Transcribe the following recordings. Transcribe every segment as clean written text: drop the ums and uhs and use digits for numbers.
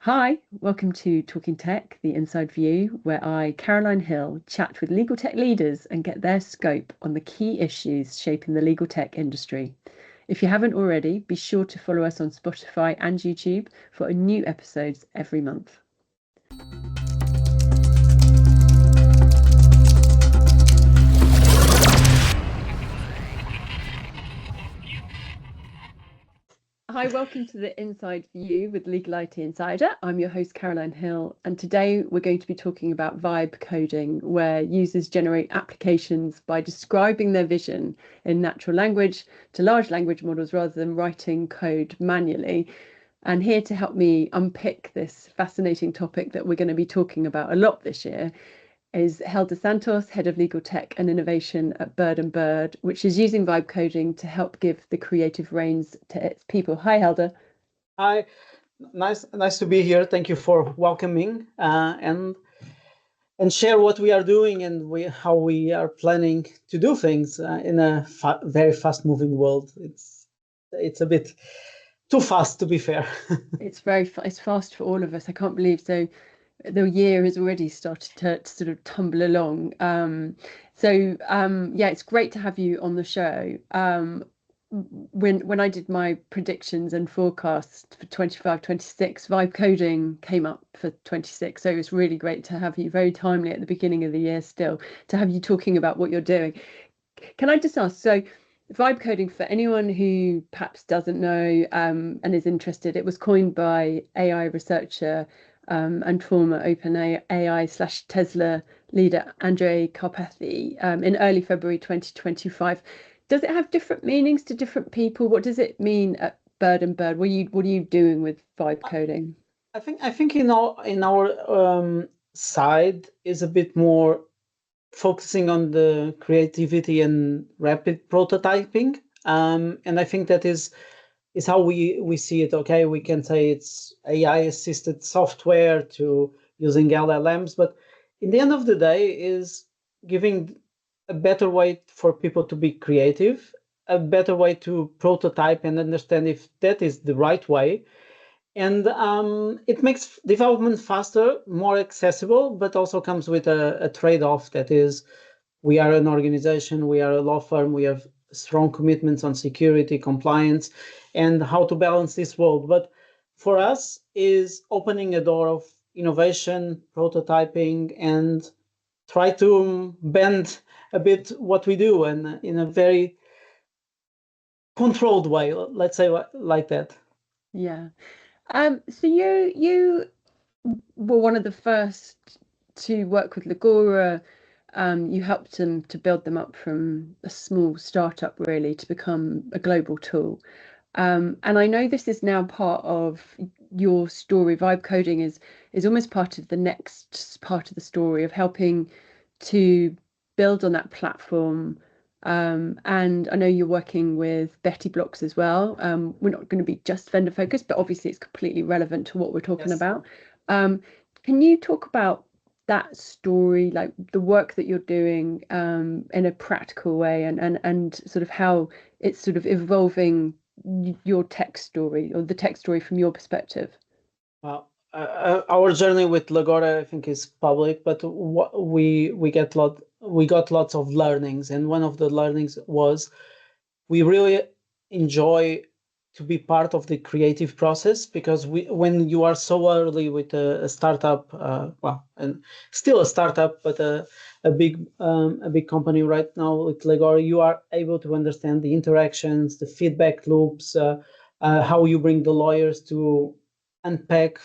Hi, welcome to Talking Tech, the Inside View, where I, Caroline Hill, chat with legal tech leaders and get their scope on the key issues shaping the legal tech industry. If you haven't already, be sure to follow us on Spotify and YouTube for new episodes every month. Hi, welcome to the Inside View with Legal IT Insider. I'm your host, Caroline Hill, and today we're going to be talking about vibe coding, where users generate applications by describing their vision in natural language to large language models rather than writing code manually. And here to help me unpick this fascinating topic that we're going to be talking about a lot this year is Hélder Santos, Head of Legal Tech and Innovation at Bird & Bird, which is using vibe coding to help give the creative reins to its people. Hi, Hélder. Hi, nice to be here. Thank you for welcoming and share what we are doing and how we are planning to do things in a very fast-moving world. It's a bit too fast, to be fair. It's it's fast for all of us. I can't believe the year has already started to sort of tumble along. Yeah, it's great to have you on the show. When I did my predictions and forecasts for 25, 26, vibe coding came up for 26. So it's really great to have you, very timely at the beginning of the year still, to have you talking about what you're doing. Can I just ask, so vibe coding, for anyone who perhaps doesn't know and is interested, it was coined by AI researcher and former OpenAI/Tesla leader Andrej Karpathy in early February 2025. Does it have different meanings to different people? What does it mean at Bird & Bird? What are you doing with vibe coding? I think in our side is a bit more focusing on the creativity and rapid prototyping, and I think that is how we see it. Okay, we can say it's AI assisted software to using LLMs, but in the end of the day is giving a better way for people to be creative, a better way to prototype and understand if that is the right way. And it makes development faster, more accessible, but also comes with a trade-off. That is, we are an organization, we are a law firm, we have strong commitments on security, compliance, and how to balance this world. But for us is opening a door of innovation, prototyping, and try to bend a bit what we do, and in a very controlled way, let's say, like that. Yeah. So you were one of the first to work with Legora. You helped them to build them up from a small startup really to become a global tool. And I know this is now part of your story. Vibe coding is almost part of the next part of the story of helping to build on that platform. And I know you're working with Betty Blocks as well. We're not going to be just vendor focused, but obviously it's completely relevant to what we're talking Yes. about. Can you talk about that story, like the work that you're doing in a practical way and sort of how it's sort of evolving your tech story or the tech story from your perspective? Well, our journey with Lagora, I think, is public, but what we got lots of learnings, and one of the learnings was we really enjoy to be part of the creative process, because when you are so early with a startup, and still a startup, but a big company right now with Legora, you are able to understand the interactions, the feedback loops, how you bring the lawyers to unpack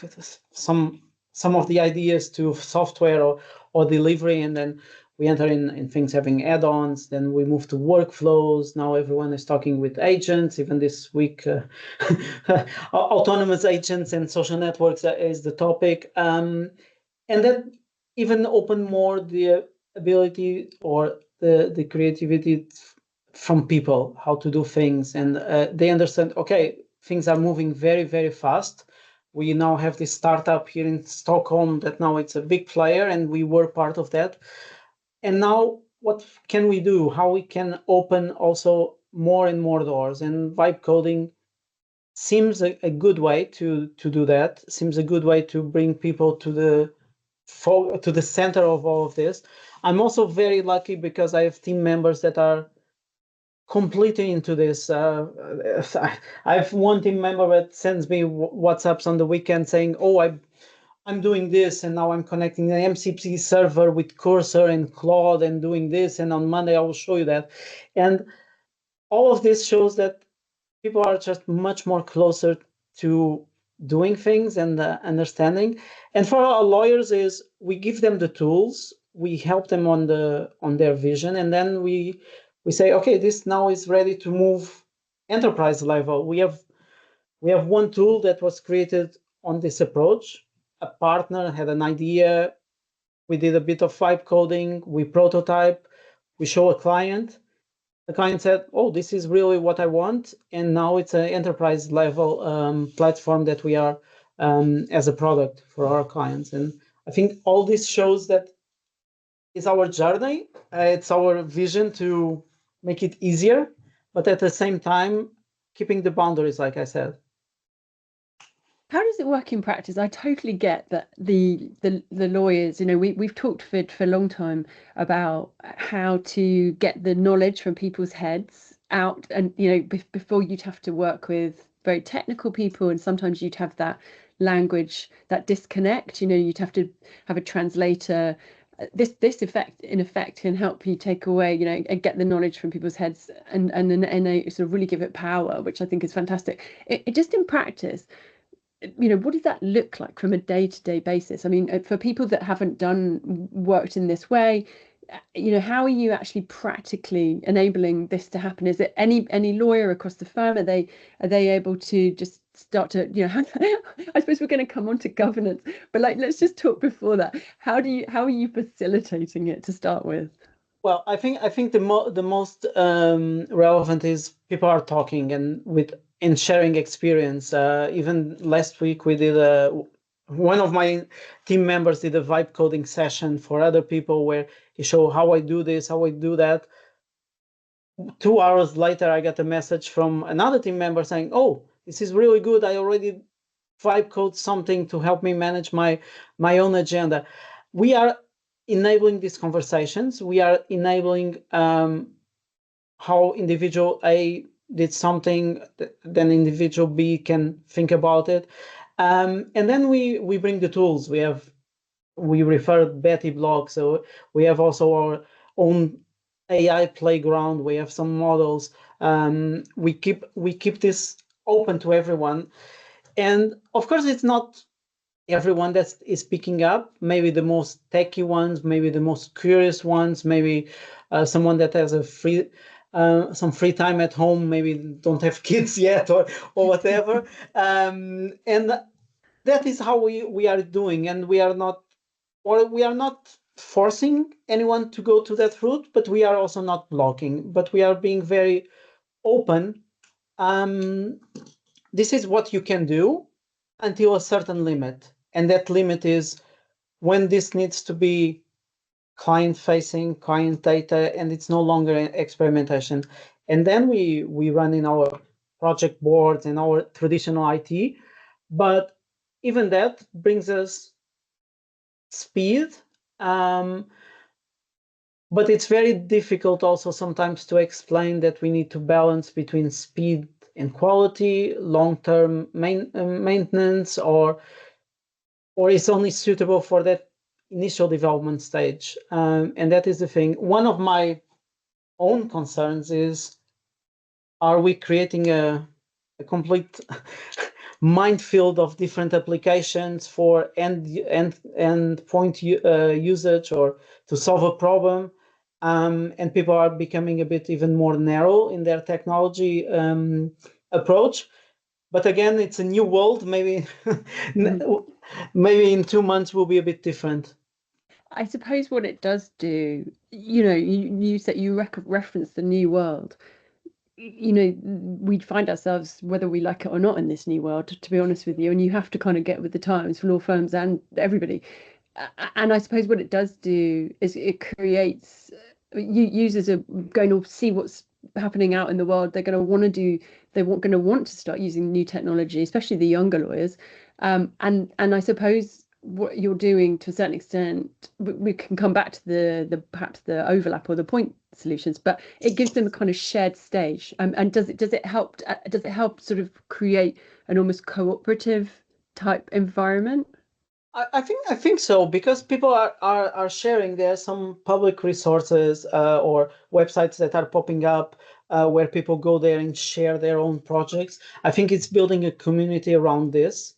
some of the ideas to software or delivery, and then we enter in things having add-ons, then we move to workflows. Now everyone is talking with agents. Even this week, autonomous agents and social networks is the topic. And that even open more the ability or the creativity from people, how to do things. And they understand, okay, things are moving very, very fast. We now have this startup here in Stockholm that now it's a big player, and we were part of that. And now what can we do? How we can open also more and more doors? And vibe coding seems a good way to do that. Seems a good way to bring people to the center of all of this. I'm also very lucky because I have team members that are completely into this. I have one team member that sends me WhatsApps on the weekend saying, "Oh, I'm doing this, and now I'm connecting the MCP server with Cursor and Claude and doing this, and on Monday I will show you that." And all of this shows that people are just much more closer to doing things and understanding. And for our lawyers is we give them the tools, we help them on their vision, and then we say, okay, this now is ready to move enterprise level. We have one tool that was created on this approach. A partner had an idea, we did a bit of vibe coding, we prototype, we show a client. The client said, "Oh, this is really what I want," and now it's an enterprise level platform that we are as a product for our clients. And I think all this shows that it's our journey, it's our vision to make it easier, but at the same time, keeping the boundaries, like I said. How does it work in practice? I totally get that the lawyers, we've talked for a long time about how to get the knowledge from people's heads out, and before you'd have to work with very technical people, and sometimes you'd have that language, that disconnect. You'd have to have a translator. This effect in effect can help you take away, and get the knowledge from people's heads, and they sort of really give it power, which I think is fantastic. It just in practice, what does that look like from a day-to-day basis? I mean, for people that haven't worked in this way, how are you actually practically enabling this to happen? Is it any lawyer across the firm? Are they able to just start to, I suppose we're going to come on to governance, but let's just talk before that. How are you facilitating it to start with? Well, I think the most relevant is people are talking and sharing experience. Even last week we did one of my team members did a vibe coding session for other people where he showed how I do this, how I do that. 2 hours later, I got a message from another team member saying, "Oh, this is really good. I already vibe code something to help me manage my own agenda." We are enabling these conversations. We are enabling how individual A did something, then individual B can think about it. And then we bring the tools. We refer Betty blog, so we have also our own AI playground. We have some models. We keep this open to everyone, and of course, it's not everyone that is picking up. Maybe the most techie ones, maybe the most curious ones, maybe someone that has some free time at home, maybe don't have kids yet or whatever. And that is how we are doing, and we are not forcing anyone to go to that route, but we are also not blocking, but we are being very open. This is what you can do until a certain limit. And that limit is when this needs to be client-facing, client data, and it's no longer experimentation. And then we run in our project boards and our traditional IT. But even that brings us speed. But it's very difficult also sometimes to explain that we need to balance between speed and quality, long-term maintenance, or is only suitable for that initial development stage. And that is the thing. One of my own concerns is, are we creating a complete minefield of different applications for end point usage or to solve a problem? And people are becoming a bit even more narrow in their technology approach. But again, it's a new world. Maybe maybe in 2 months will be a bit different. I suppose what it does do, you said you referenced the new world. We'd find ourselves, whether we like it or not, in this new world, to be honest with you, and you have to kind of get with the times for law firms and everybody. And I suppose what it does do is it creates, users are going to see what's happening out in the world. They're going to want to do they're going to want to start using new technology, especially the younger lawyers. And I suppose what you're doing to a certain extent, we can come back to the perhaps the overlap or the point solutions, but it gives them a kind of shared stage. And does it help sort of create an almost cooperative type environment? I think so, because people are sharing. There are some public resources or websites that are popping up where people go there and share their own projects. I think it's building a community around this.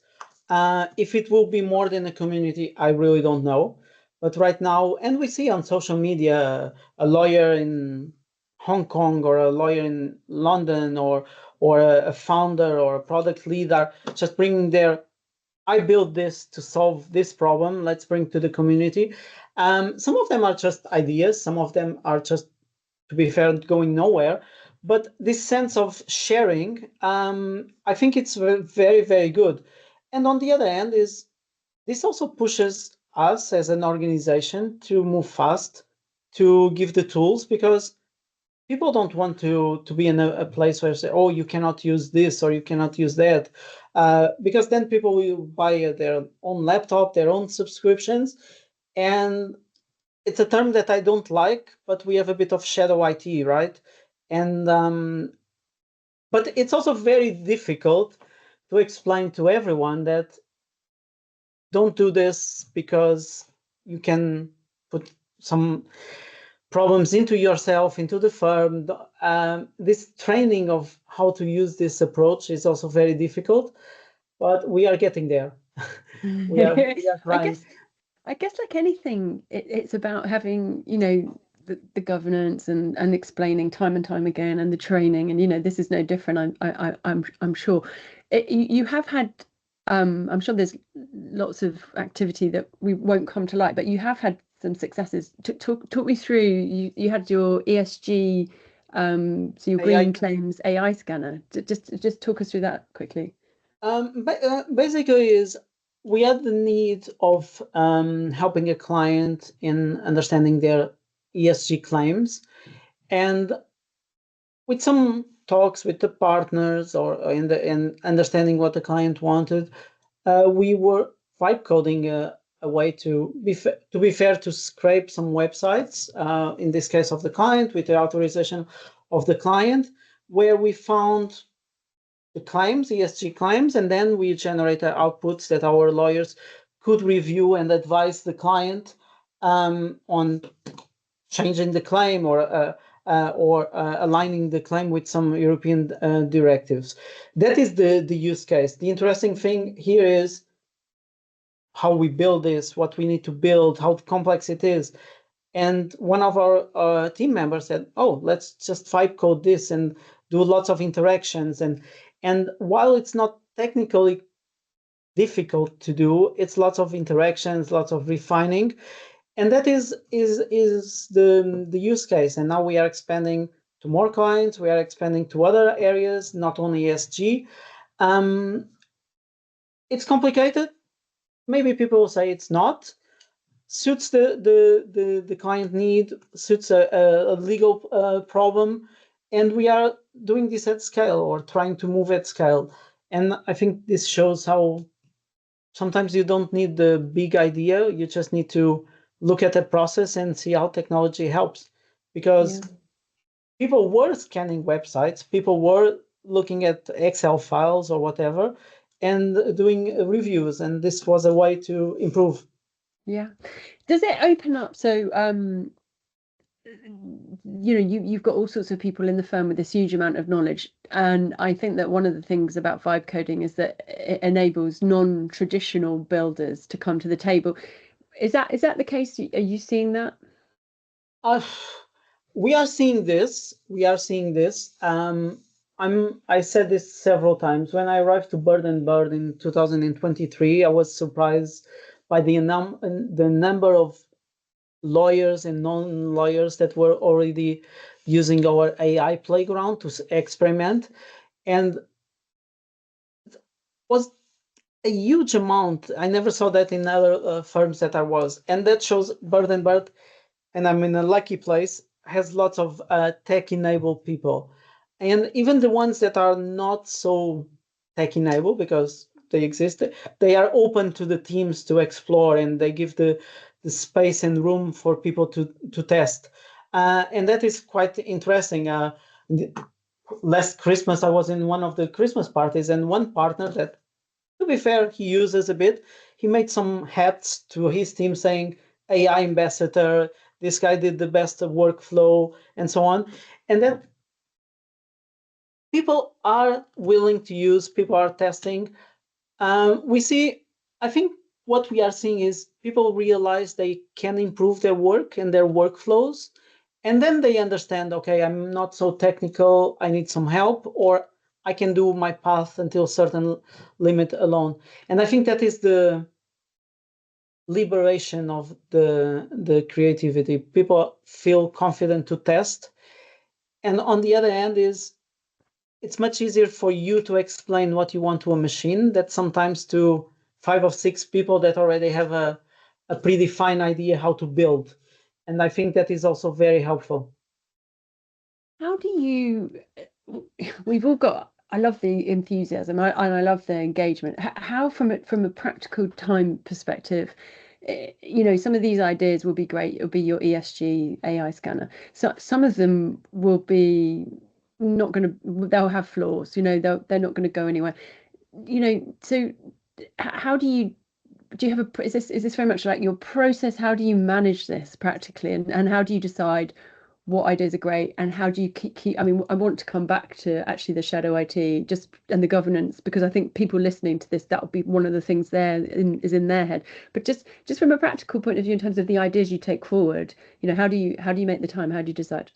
If it will be more than a community, I really don't know. But right now, and we see on social media, a lawyer in Hong Kong or a lawyer in London or a founder or a product leader just bringing their, I built this to solve this problem, let's bring to the community. Some of them are just ideas, some of them are just, to be fair, going nowhere. But this sense of sharing, I think it's very, very good. And on the other hand, is this also pushes us as an organization to move fast, to give the tools, because people don't want to be in a place where say, oh, you cannot use this or you cannot use that, because then people will buy their own laptop, their own subscriptions. And it's a term that I don't like, but we have a bit of shadow IT, right? And but it's also very difficult to explain to everyone that don't do this because you can put some problems into yourself, into the firm. This training of how to use this approach is also very difficult, but we are getting there. we are I trying. guess like anything, it's about having, the governance and explaining time and time again, and the training, and this is no different. I'm sure you have had. I'm sure there's lots of activity that we won't come to light, but you have had some successes. Talk me through. You had your ESG, so your AI. green claims AI scanner. Just talk us through that quickly. Basically, is we had the need of helping a client in understanding their ESG claims, and with some talks with the partners or in understanding what the client wanted, we were vibe coding a way to be fair, to scrape some websites, in this case of the client, with the authorization of the client, where we found the claims, ESG claims, and then we generated outputs that our lawyers could review and advise the client on changing the claim or aligning the claim with some European directives. That is the use case. The interesting thing here is how we build this, what we need to build, how complex it is. And one of our team members said, "Oh, let's just vibe code this and do lots of interactions." And while it's not technically difficult to do, it's lots of interactions, lots of refining, and that is the use case. And now we are expanding to more clients. We are expanding to other areas, not only ESG. It's complicated. Maybe people will say it's not. Suits the client need, suits a legal problem, and we are doing this at scale, or trying to move at scale. And I think this shows how sometimes you don't need the big idea, you just need to look at the process and see how technology helps. Because people were scanning websites, people were looking at Excel files or whatever, and doing reviews, and this was a way to improve. Yeah. Does it open up? So, you've got all sorts of people in the firm with this huge amount of knowledge. And I think that one of the things about vibe coding is that it enables non-traditional builders to come to the table. Is that the case? Are you seeing that? We are seeing this. We are seeing this. I said this several times. When I arrived to Bird and Bird in 2023, I was surprised by the number of lawyers and non-lawyers that were already using our AI playground to experiment, and it was a huge amount. I never saw that in other firms that I was, and that shows Bird and Bird, and I'm in a lucky place, has lots of tech-enabled people. And even the ones that are not so tech-enabled, because they exist, they are open to the teams to explore, and they give the space and room for people to test. And that is quite interesting. Last Christmas, I was in one of the Christmas parties, and one partner that, to be fair, he uses a bit, he made some hats to his team saying AI ambassador, this guy did the best workflow, and so on. And then people are willing to use, people are testing. We see, I think what we are seeing is people realize they can improve their work and their workflows. And then they understand, okay, I'm not so technical, I need some help, or I can do my path until a certain limit alone. And I think that is the liberation of the creativity. People feel confident to test. And on the other hand is, it's much easier for you to explain what you want to a machine that sometimes to 5 or 6 people that already have a predefined idea how to build. And I think that is also very helpful. How do you, we've all got, I love the enthusiasm and I love the engagement. How from a practical time perspective, some of these ideas will be great. It'll be your ESG AI scanner. So some of them will be not going to, they'll have flaws, they're not going to go anywhere. So how do you have is this very much like your process? How do you manage this practically, and how do you decide what ideas are great, and how do you keep I mean, I want to come back to actually the shadow IT just and the governance, because I think people listening to this, that will be one of the things is in their head. But just from a practical point of view, in terms of the ideas you take forward, how do you make the time? How do you decide?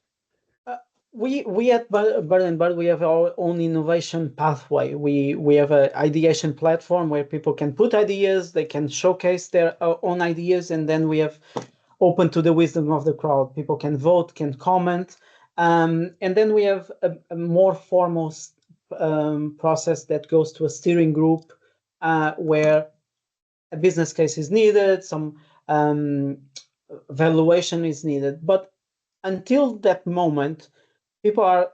We at Bird and Bird, we have our own innovation pathway. We have an ideation platform where people can put ideas, they can showcase their own ideas, and then we have open to the wisdom of the crowd. People can vote, can comment, and then we have a more formal process that goes to a steering group where a business case is needed, some valuation is needed. But until that moment, people are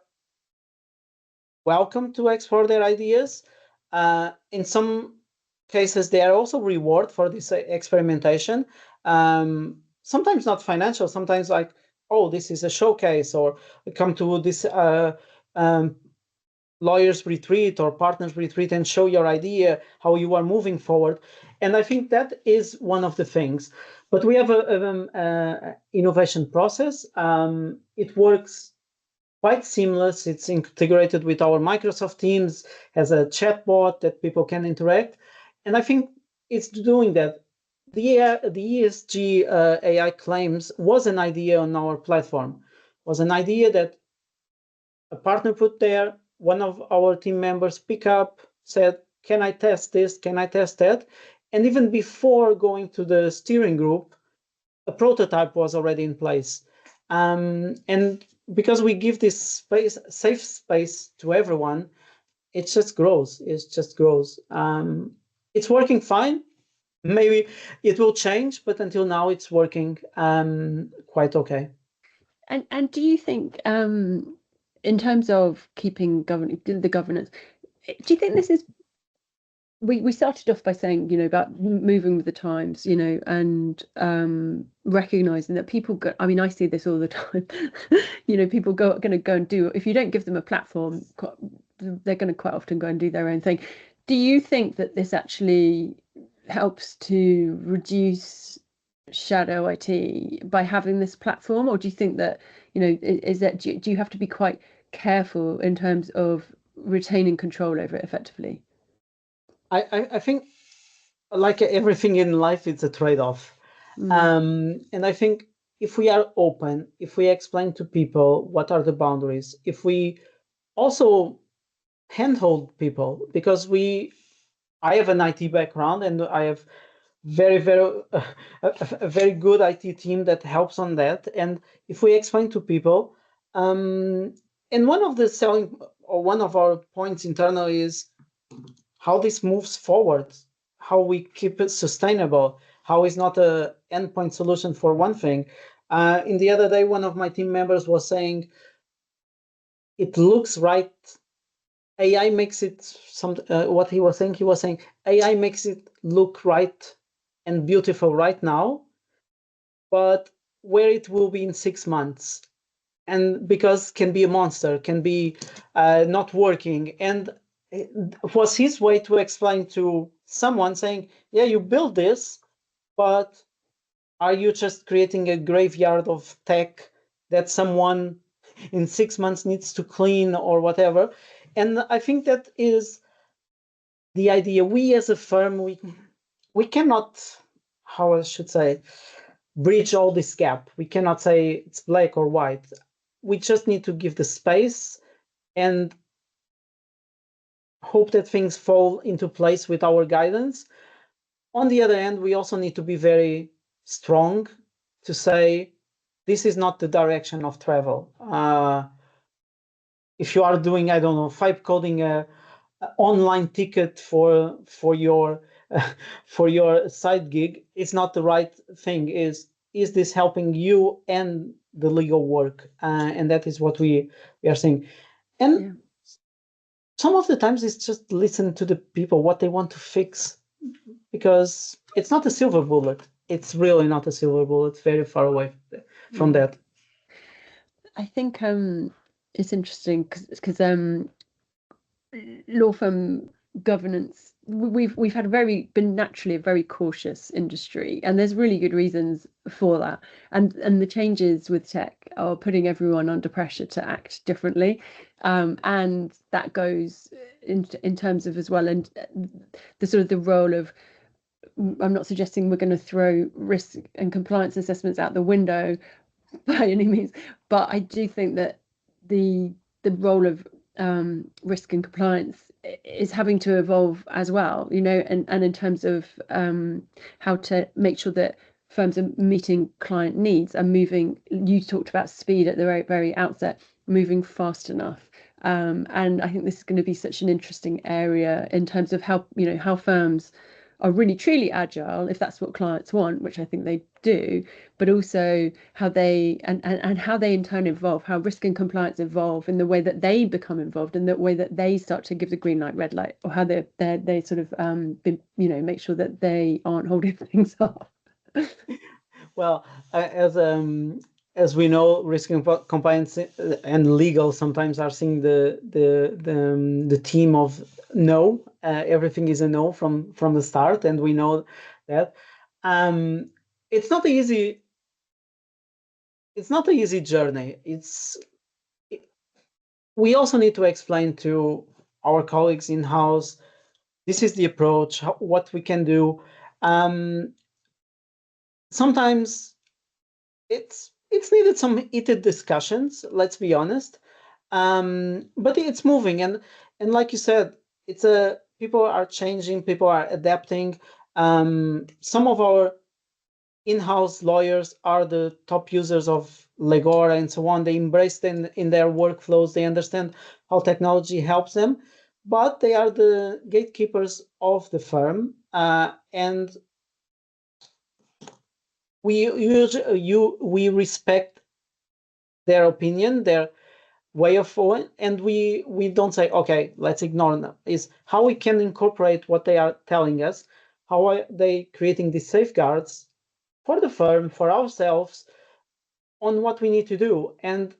welcome to explore their ideas. In some cases, they are also rewarded for this experimentation. Sometimes not financial, sometimes like, oh, this is a showcase, or come to this lawyers retreat or partners retreat and show your idea, how you are moving forward. And I think that is one of the things. But we have a innovation process. It works quite seamless. It's integrated with our Microsoft Teams, has a chatbot that people can interact. And I think it's doing that. The ESG AI claims was an idea on our platform, was an idea that a partner put there. One of our team members pick up, said, can I test this? Can I test that? And even before going to the steering group, a prototype was already in place. And because we give this space, safe space to everyone, it just grows. It just grows. It's working fine. Maybe it will change, but until now, it's working quite okay. And do you think, in terms of keeping the governance, do you think this is we started off by saying, about moving with the times, and recognizing that people go, I mean, I see this all the time, people going to go and do, if you don't give them a platform, they're going to quite often go and do their own thing. Do you think that this actually helps to reduce shadow IT by having this platform, or do you think that, do you have to be quite careful in terms of retaining control over it effectively? I think, like everything in life, it's a trade-off. And I think if we are open, if we explain to people what are the boundaries, if we also handhold people, because I have an IT background and I have a very good IT team that helps on that. And if we explain to people, and one of the selling or one of our points internally is how this moves forward, how we keep it sustainable, how it's not a endpoint solution for one thing. In the other day, one of my team members was saying, it looks right. AI makes it what he was saying AI makes it look right and beautiful right now, but where it will be in 6 months, and because can be a monster, can be not working. And it was his way to explain to someone saying, yeah, you build this, but are you just creating a graveyard of tech that someone in 6 months needs to clean or whatever? And I think that is the idea. We as a firm, we cannot, how I should say, bridge all this gap. We cannot say it's black or white. We just need to give the space and hope that things fall into place with our guidance. On the other hand, we also need to be very strong to say this is not the direction of travel. If you are doing, I don't know, vibe coding a online ticket for your for your side gig, it's not the right thing. Is this helping you and the legal work? And that is what we are saying. And Yeah. some of the times it's just listen to the people, what they want to fix, because it's not a silver bullet. It's really not a silver bullet. It's very far away from that. I think it's interesting because law firm governance, we've had been naturally a very cautious industry, and there's really good reasons for that. And the changes with tech are putting everyone under pressure to act differently, and that goes in terms of as well, and the sort of the role of. I'm not suggesting we're going to throw risk and compliance assessments out the window by any means, but I do think that the role of risk and compliance is having to evolve as well, and in terms of how to make sure that firms are meeting client needs and moving. You talked about speed at the very, very outset, moving fast enough. And I think this is going to be such an interesting area in terms of how firms are really truly agile, if that's what clients want, which I think they do, but also how they and how they in turn evolve, how risk and compliance evolve in the way that they become involved, and the way that they start to give the green light, red light, or how they sort of make sure that they aren't holding things up. Well, as we know, risk and compliance and legal sometimes are seeing the team of no. Everything is a no from the start, and we know that. It's not an easy. It's not an easy journey. We also need to explain to our colleagues in house. This is the approach. What we can do. Sometimes it's needed some heated discussions, let's be honest, but it's moving, and like you said, people are changing, people are adapting. Some of our in-house lawyers are the top users of Legora and so on. They embrace them in their workflows, they understand how technology helps them, but they are the gatekeepers of the firm, and we respect their opinion, their way of following, and we don't say, okay, let's ignore them. Is how we can incorporate what they are telling us, how are they creating these safeguards for the firm, for ourselves, on what we need to do. And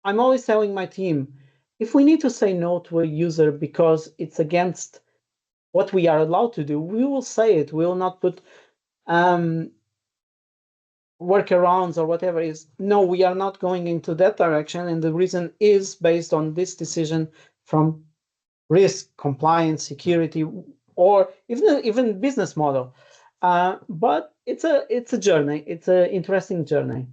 I'm always telling my team, if we need to say no to a user because it's against what we are allowed to do, we will say it. We will not put workarounds or whatever. Is no, we are not going into that direction, and the reason is based on this decision from risk, compliance, security, or even business model. But it's a journey. It's an interesting journey.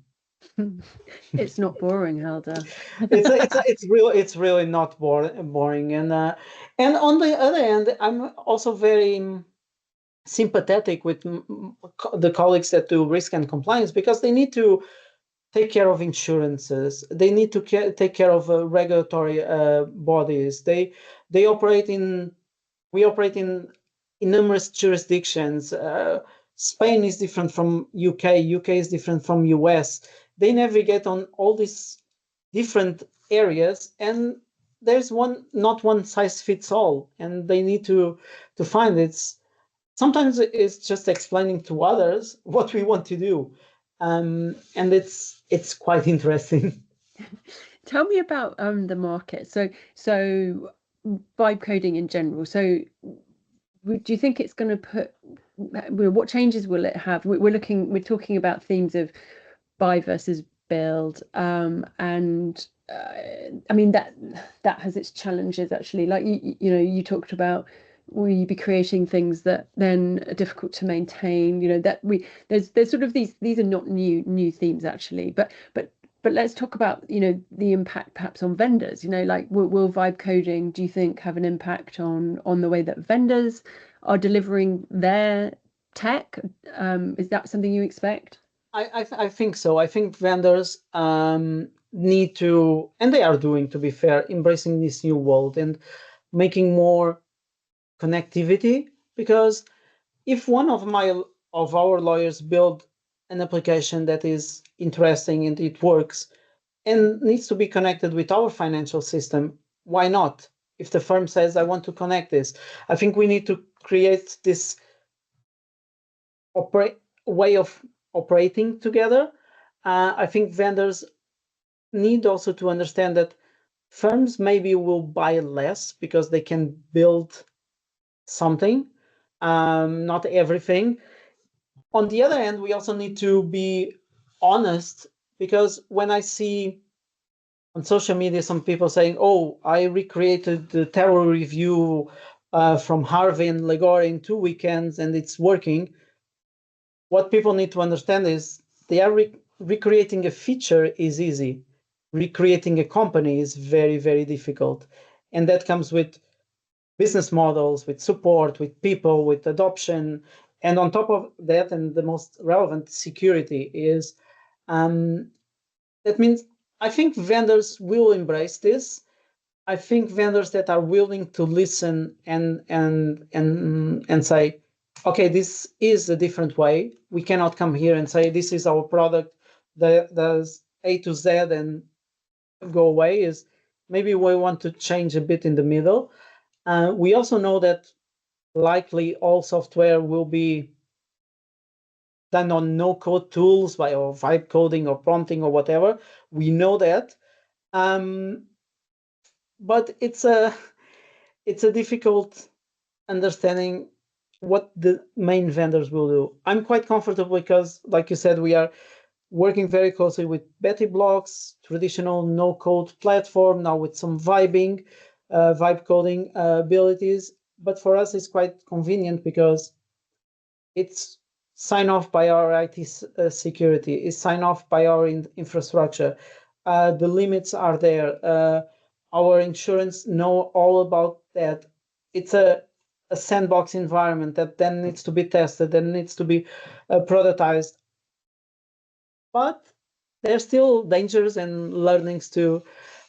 It's not boring, Hélder. It's really not boring. And on the other hand, I'm also very sympathetic with the colleagues that do risk and compliance, because they need to take care of insurances. They need to take care of regulatory bodies. We operate in numerous jurisdictions. Spain is different from UK. UK is different from US. They navigate on all these different areas, and there's not one size fits all, and they need to find sometimes it's just explaining to others what we want to do, and it's quite interesting. Tell me about the market. So vibe coding in general. So do you think it's going to put, what changes will it have? We're talking about themes of buy versus build, and I mean that has its challenges actually. Like you know, you talked about, will you be creating things that then are difficult to maintain? You know, that there's sort of these are not new themes actually, but let's talk about, you know, the impact perhaps on vendors. You know, like will vibe coding, do you think, have an impact on the way that vendors are delivering their tech? Is that something you expect? I think so. I think vendors need to, and they are doing, to be fair, embracing this new world and making more connectivity. Because if one of our lawyers build an application that is interesting and it works and needs to be connected with our financial system, why not? If the firm says, I want to connect this, I think we need to create this way of operating together. I think vendors need also to understand that firms maybe will buy less because they can build something, not everything. On the other hand, we also need to be honest, because when I see on social media some people saying, oh, I recreated the terror review from Harvey and Legore in 2 weekends and it's working, what people need to understand is they are recreating a feature is easy. Recreating a company is very, very difficult. And that comes with business models, with support, with people, with adoption. And on top of that, and the most relevant, security is, that means I think vendors will embrace this. I think vendors that are willing to listen and say, okay, this is a different way. We cannot come here and say this is our product that does A to Z and go away. Is maybe we want to change a bit in the middle. We also know that likely all software will be done on no-code tools or vibe coding or prompting or whatever. We know that. But it's a difficult understanding what the main vendors will do. I'm quite comfortable because, like you said, we are working very closely with Betty Blocks, traditional no-code platform, now with some vibe coding abilities. But for us, it's quite convenient because it's signed off by our IT security, it's signed off by our infrastructure. The limits are there. Our insurance know all about that. It's a sandbox environment that then needs to be tested, then needs to be productized. But there's still dangers and learnings to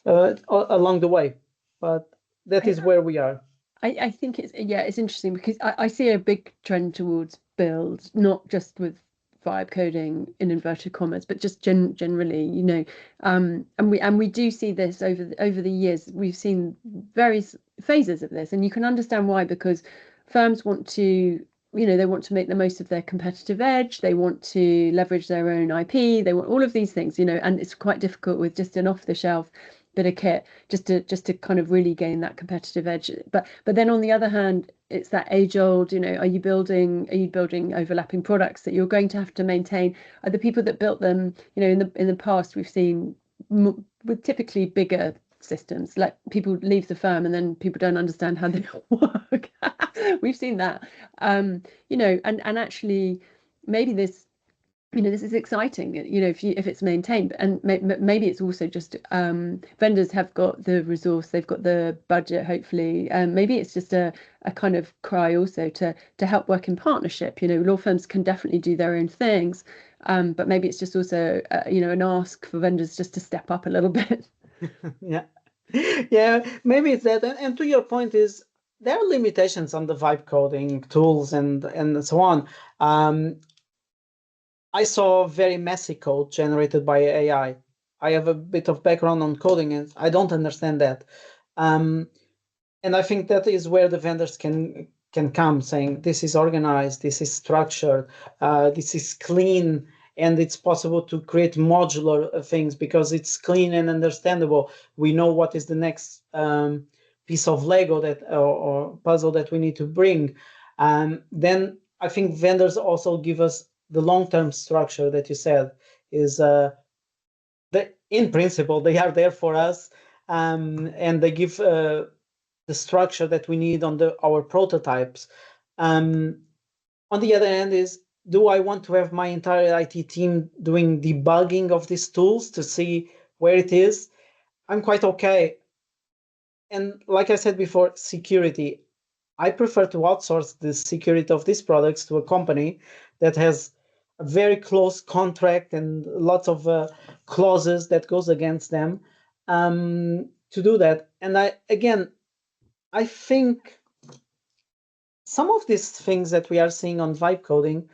along the way. But that is where we are. I think it's interesting because I see a big trend towards build, not just with vibe coding in inverted commas, but just generally, you know, and we do see this over the years. We've seen various phases of this, and you can understand why, because firms want to, you know, they want to make the most of their competitive edge, they want to leverage their own IP, they want all of these things, you know, and it's quite difficult with just an off-the-shelf bit of kit just to kind of really gain that competitive edge. But then on the other hand, it's that age old, you know, are you building overlapping products that you're going to have to maintain? Are the people that built them, you know, in the past we've seen with typically bigger systems, like people leave the firm and then people don't understand how they work. We've seen that, you know, and actually maybe this, you know, this is exciting, you know, if it's maintained, and maybe it's also just vendors have got the resource, they've got the budget, hopefully, and maybe it's just a kind of cry also to help work in partnership. You know, law firms can definitely do their own things, but maybe it's just also you know, an ask for vendors just to step up a little bit. Yeah, yeah, maybe it's that. And to your point is, there are limitations on the vibe coding tools and so on. I saw very messy code generated by AI. I have a bit of background on coding, and I don't understand that. And I think that is where the vendors can come, saying this is organized, this is structured, this is clean, and it's possible to create modular things because it's clean and understandable. We know what is the next piece of Lego that or puzzle that we need to bring. Then I think vendors also give us the long-term structure that you said is in principle they are there for us, and they give the structure that we need on our prototypes. On the other hand is, do I want to have my entire IT team doing debugging of these tools to see where it is? I'm quite okay. And like I said before, security. I prefer to outsource the security of these products to a company that has a very close contract and lots of clauses that goes against them to do that. And I think some of these things that we are seeing on vibe coding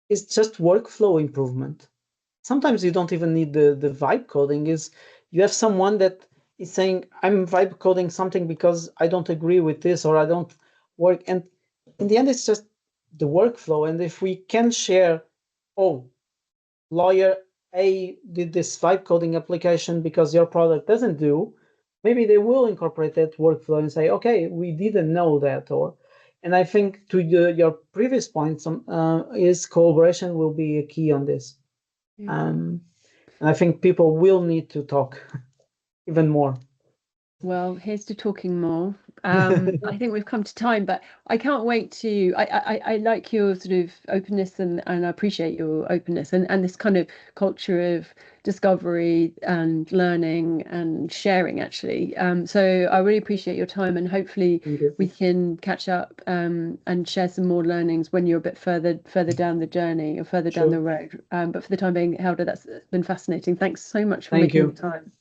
is just workflow improvement. Sometimes you don't even need the vibe coding. Is you have someone that is saying, I'm vibe coding something because I don't agree with this or I don't work. And in the end, it's just the workflow. And if we can share, oh, lawyer A did this vibe coding application because your product doesn't do, maybe they will incorporate that workflow and say, okay, we didn't know that. And I think to your previous point, is collaboration will be a key on this. Yeah. And I think people will need to talk even more. Well, here's to talking more. I think we've come to time, but I can't wait to. I like your sort of openness, and I appreciate your openness and this kind of culture of discovery and learning and sharing, actually. So I really appreciate your time, and hopefully we can catch up and share some more learnings when you're a bit further down the journey or further down the road. But for the time being, Hélder, that's been fascinating. Thanks so much for making the time.